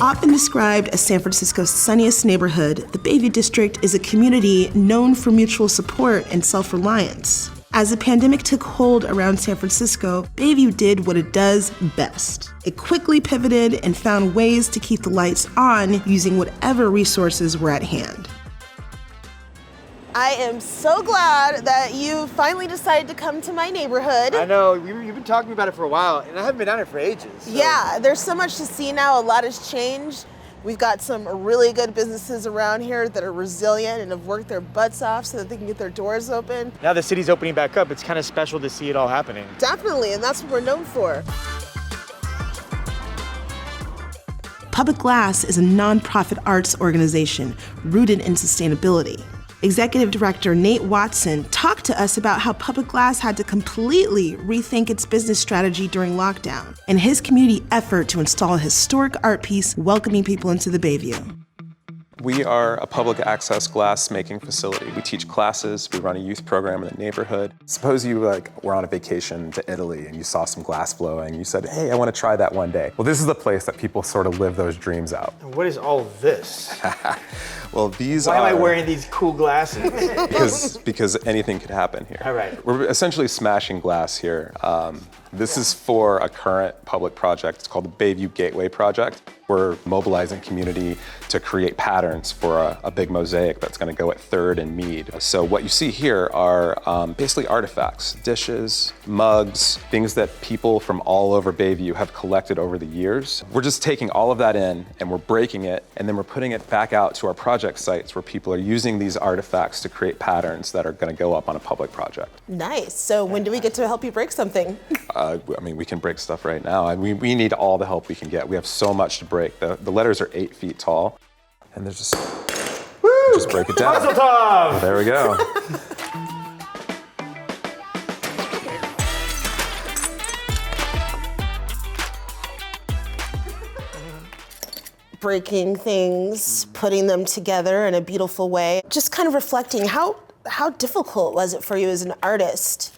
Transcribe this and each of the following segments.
Often described as San Francisco's sunniest neighborhood, the Bayview District is a community known for mutual support and self-reliance. As the pandemic took hold around San Francisco, Bayview did what it does best. It quickly pivoted and found ways to keep the lights on using whatever resources were at hand. I am so glad that you finally decided to come to my neighborhood. I know, you've been talking about it for a while, and I haven't been down here for ages. So. Yeah, there's so much to see now. A lot has changed. We've got some really good businesses around here that are resilient and have worked their butts off so that they can get their doors open. Now the city's opening back up, it's kind of special to see it all happening. Definitely, and that's what we're known for. Public Glass is a nonprofit arts organization rooted in sustainability. Executive Director Nate Watson talked to us about how Public Glass had to completely rethink its business strategy during lockdown and his community effort to install a historic art piece welcoming people into the Bayview. We are a public access glass making facility. We teach classes, we run a youth program in the neighborhood. Suppose you were on a vacation to Italy and you saw some glass blowing and you said, hey, I want to try that one day. Well, this is the place that people sort of live those dreams out. And what is all this? Well, these Why am I wearing these cool glasses? because anything could happen here. All right. We're essentially smashing glass here. This is for a current public project. It's called the Bayview Gateway Project. We're mobilizing community to create patterns for a big mosaic that's going to go at 3rd and Mead. So what you see here are basically artifacts, dishes, mugs, things that people from all over Bayview have collected over the years. We're just taking all of that in and we're breaking it and then we're putting it back out to our project sites where people are using these artifacts to create patterns that are going to go up on a public project. Nice. So when do we get to help you break something? I mean, we can break stuff right now. And we need all the help we can get. We have so much to break. The letters are 8 feet tall. And there's just break it down. Well, there we go. Breaking things, putting them together in a beautiful way. Just kind of reflecting, how difficult was it for you as an artist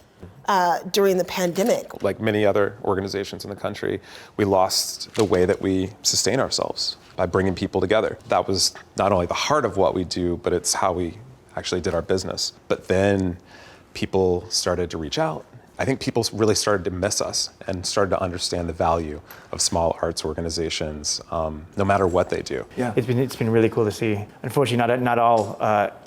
during the pandemic? Like many other organizations in the country, we lost the way that we sustain ourselves by bringing people together. That was not only the heart of what we do, but it's how we actually did our business. But then people started to reach out. I think people really started to miss us and started to understand the value of small arts organizations, no matter what they do. Yeah, it's been really cool to see. Unfortunately, not all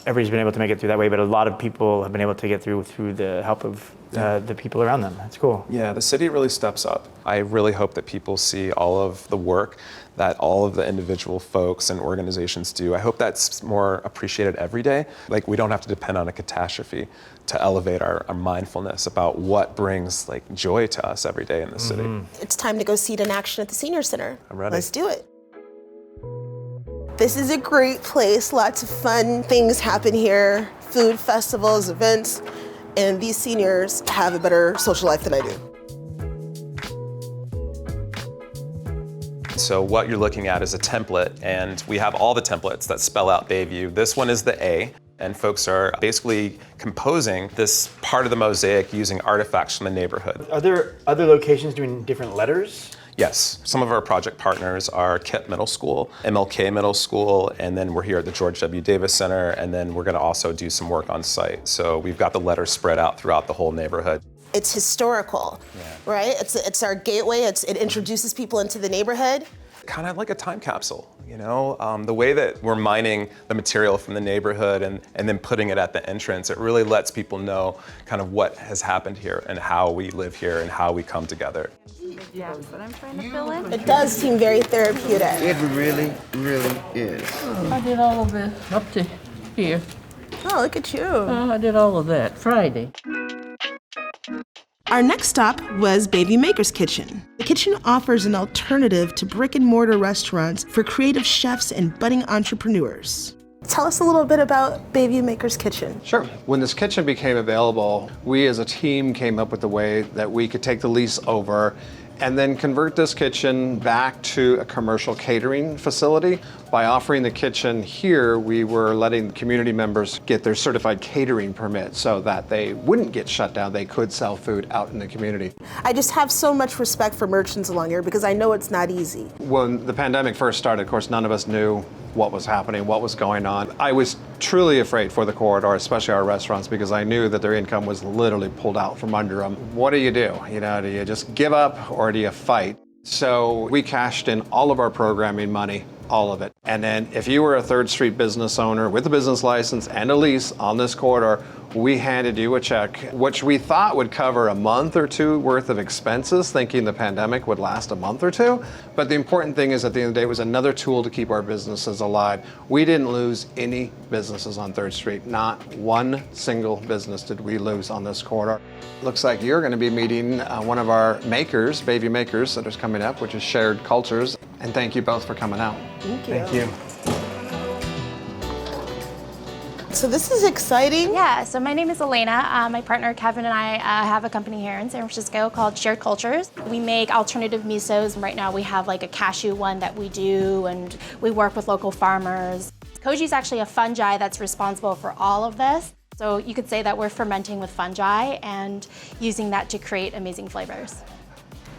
everybody's been able to make it through that way, but a lot of people have been able to get through the help of the people around them. That's cool. Yeah, the city really steps up. I really hope that people see all of the work that all of the individual folks and organizations do. I hope that's more appreciated every day. Like, we don't have to depend on a catastrophe to elevate our mindfulness about what brings like joy to us every day in the city. It's time to go see it in action at the Senior Center. I'm ready. Let's do it. This is a great place. Lots of fun things happen here. Food, festivals, events. And these seniors have a better social life than I do. So what you're looking at is a template, and we have all the templates that spell out Bayview. This one is the A, and folks are basically composing this part of the mosaic using artifacts from the neighborhood. Are there other locations doing different letters? Yes, some of our project partners are KIPP Middle School, MLK Middle School, and then we're here at the George W. Davis Center, and then we're gonna also do some work on site. So we've got the letters spread out throughout the whole neighborhood. It's historical, right? It's our gateway. It introduces people into the neighborhood. Kind of like a time capsule, you know? The way that we're mining the material from the neighborhood and then putting it at the entrance, it really lets people know kind of what has happened here and how we live here and how we come together. Yeah, but I'm trying to fill in. It does seem very therapeutic. It really, really is. I did all of this up to here. Oh, look at you. I did all of that Friday. Our next stop was Bayview Maker's Kitchen. The kitchen offers an alternative to brick and mortar restaurants for creative chefs and budding entrepreneurs. Tell us a little bit about Bayview Maker's Kitchen. Sure. When this kitchen became available, we as a team came up with a way that we could take the lease over and then convert this kitchen back to a commercial catering facility. By offering the kitchen here, we were letting community members get their certified catering permit so that they wouldn't get shut down. They could sell food out in the community. I just have so much respect for merchants along here because I know it's not easy. When the pandemic first started, of course, none of us knew what was happening, what was going on. I was truly afraid for the corridor, especially our restaurants, because I knew that their income was literally pulled out from under them. What do? You know, do you just give up or do you fight? So we cashed in all of our programming money, all of it. And then if you were a Third Street business owner with a business license and a lease on this corridor, we handed you a check, which we thought would cover a month or two worth of expenses, thinking the pandemic would last a month or two. But the important thing is at the end of the day, it was another tool to keep our businesses alive. We didn't lose any businesses on 3rd Street. Not one single business did we lose on this corridor. Looks like you're going to be meeting one of our makers, Bayview Makers, that is coming up, which is Shared Cultures. And thank you both for coming out. Thank you. Thank you. So this is exciting. Yeah, so my name is Elena. My partner Kevin and I have a company here in San Francisco called Shared Cultures. We make alternative misos, and right now we have like a cashew one that we do, and we work with local farmers. Koji is actually a fungi that's responsible for all of this. So you could say that we're fermenting with fungi and using that to create amazing flavors.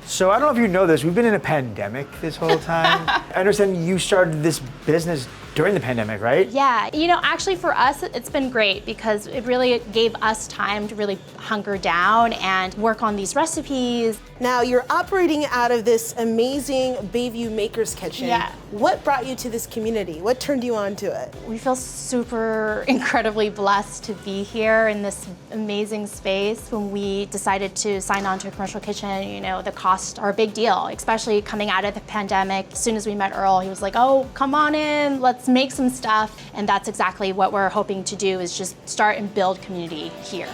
So I don't know if you know this, we've been in a pandemic this whole time. I understand you started this business during the pandemic, right? Yeah, you know, actually for us, it's been great because it really gave us time to really hunker down and work on these recipes. Now you're operating out of this amazing Bayview Maker's Kitchen. Yeah. What brought you to this community? What turned you on to it? We feel super incredibly blessed to be here in this amazing space. When we decided to sign on to a commercial kitchen, you know, the costs are a big deal, especially coming out of the pandemic. As soon as we met Earl, he was like, oh, come on in, let's make some stuff. And that's exactly what we're hoping to do, is just start and build community here.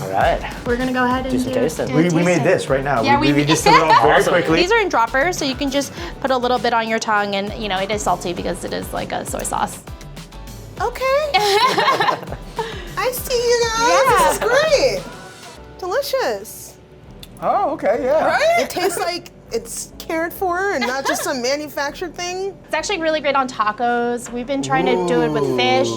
All right. We're gonna go ahead and Do some tasting. do a We tasting. made this right now. Yeah, we just threw it on very quickly. These are in droppers, so you can just put a little bit on your tongue, and you know it is salty because it is like a soy sauce. Okay. I see you guys. Yeah. This is great. Delicious. Oh, okay, yeah. Right? It tastes like it's cared for and not just some manufactured thing. It's actually really great on tacos. We've been trying to do it with fish,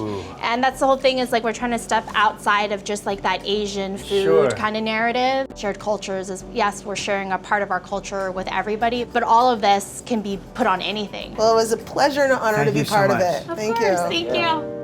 and that's the whole thing, is like we're trying to step outside of just like that Asian food Sure. kind of narrative. Shared Cultures is, yes, we're sharing a part of our culture with everybody, but all of this can be put on anything. Well, it was a pleasure and an honor Thank to be you so part of much. it. Of Thank course, you. Thank you.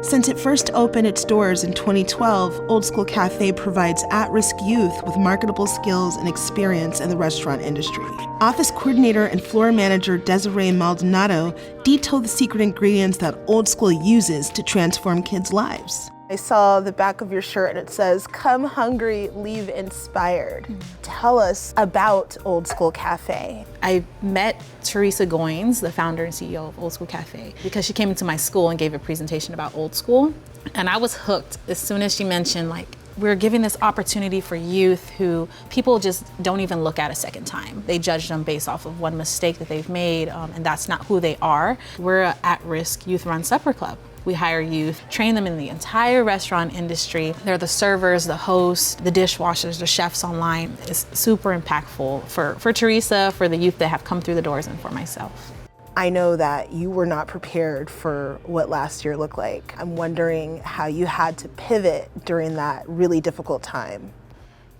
Since it first opened its doors in 2012, Old School Cafe provides at-risk youth with marketable skills and experience in the restaurant industry. Office coordinator and floor manager Desiree Maldonado detailed the secret ingredients that Old School uses to transform kids' lives. I saw the back of your shirt and it says, "Come hungry, leave inspired." Tell us about Old School Cafe. I met Teresa Goins, the founder and CEO of Old School Cafe, because she came into my school and gave a presentation about Old School. And I was hooked as soon as she mentioned, like, we're giving this opportunity for youth who people just don't even look at a second time. They judge them based off of one mistake that they've made, and that's not who they are. We're an at-risk youth-run supper club. We hire youth, train them in the entire restaurant industry. They're the servers, the hosts, the dishwashers, the chefs online. It's super impactful for Teresa, for the youth that have come through the doors, and for myself. I know that you were not prepared for what last year looked like. I'm wondering how you had to pivot during that really difficult time.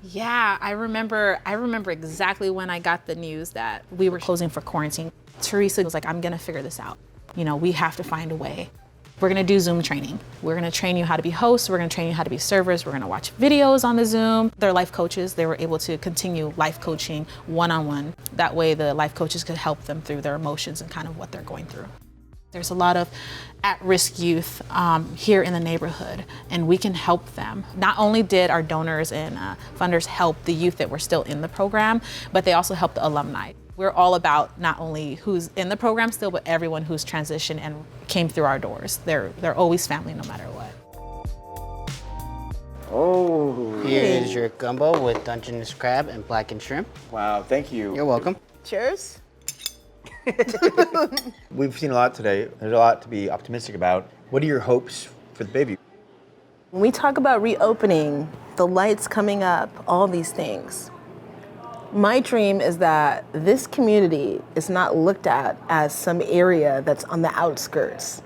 Yeah, I remember exactly when I got the news that we were closing for quarantine. Teresa was like, I'm gonna figure this out. You know, we have to find a way. We're gonna do Zoom training. We're gonna train you how to be hosts. We're gonna train you how to be servers. We're gonna watch videos on the Zoom. They're life coaches. They were able to continue life coaching one-on-one. That way the life coaches could help them through their emotions and kind of what they're going through. There's a lot of at-risk youth here in the neighborhood, and we can help them. Not only did our donors and funders help the youth that were still in the program, but they also helped the alumni. We're all about not only who's in the program still, but everyone who's transitioned and came through our doors. They're always family no matter what. Oh. Here is your gumbo with Dungeness crab and blackened shrimp. Wow, thank you. You're welcome. Cheers. We've seen a lot today. There's a lot to be optimistic about. What are your hopes for the Bayview? When we talk about reopening, the lights coming up, all these things, my dream is that this community is not looked at as some area that's on the outskirts,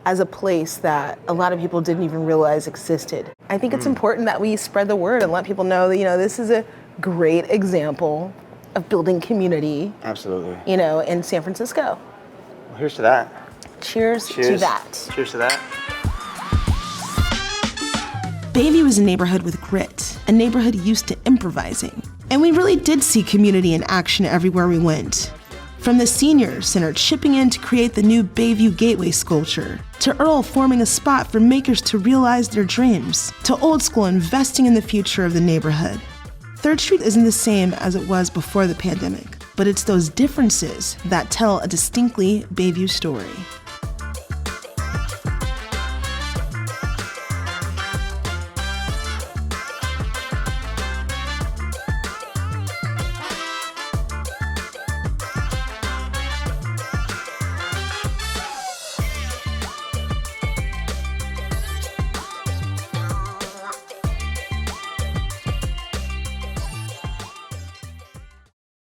as a place that a lot of people didn't even realize existed. I think it's important that we spread the word and let people know that, this is a great example of building community, Absolutely. In San Francisco. Well, here's to that. Cheers to Cheers. that. Cheers to that. Bayview is a neighborhood with grit, a neighborhood used to improvising. And we really did see community in action everywhere we went. From the senior center chipping in to create the new Bayview Gateway sculpture, to Earl forming a spot for makers to realize their dreams, to Old School investing in the future of the neighborhood. 3rd Street isn't the same as it was before the pandemic, but it's those differences that tell a distinctly Bayview story.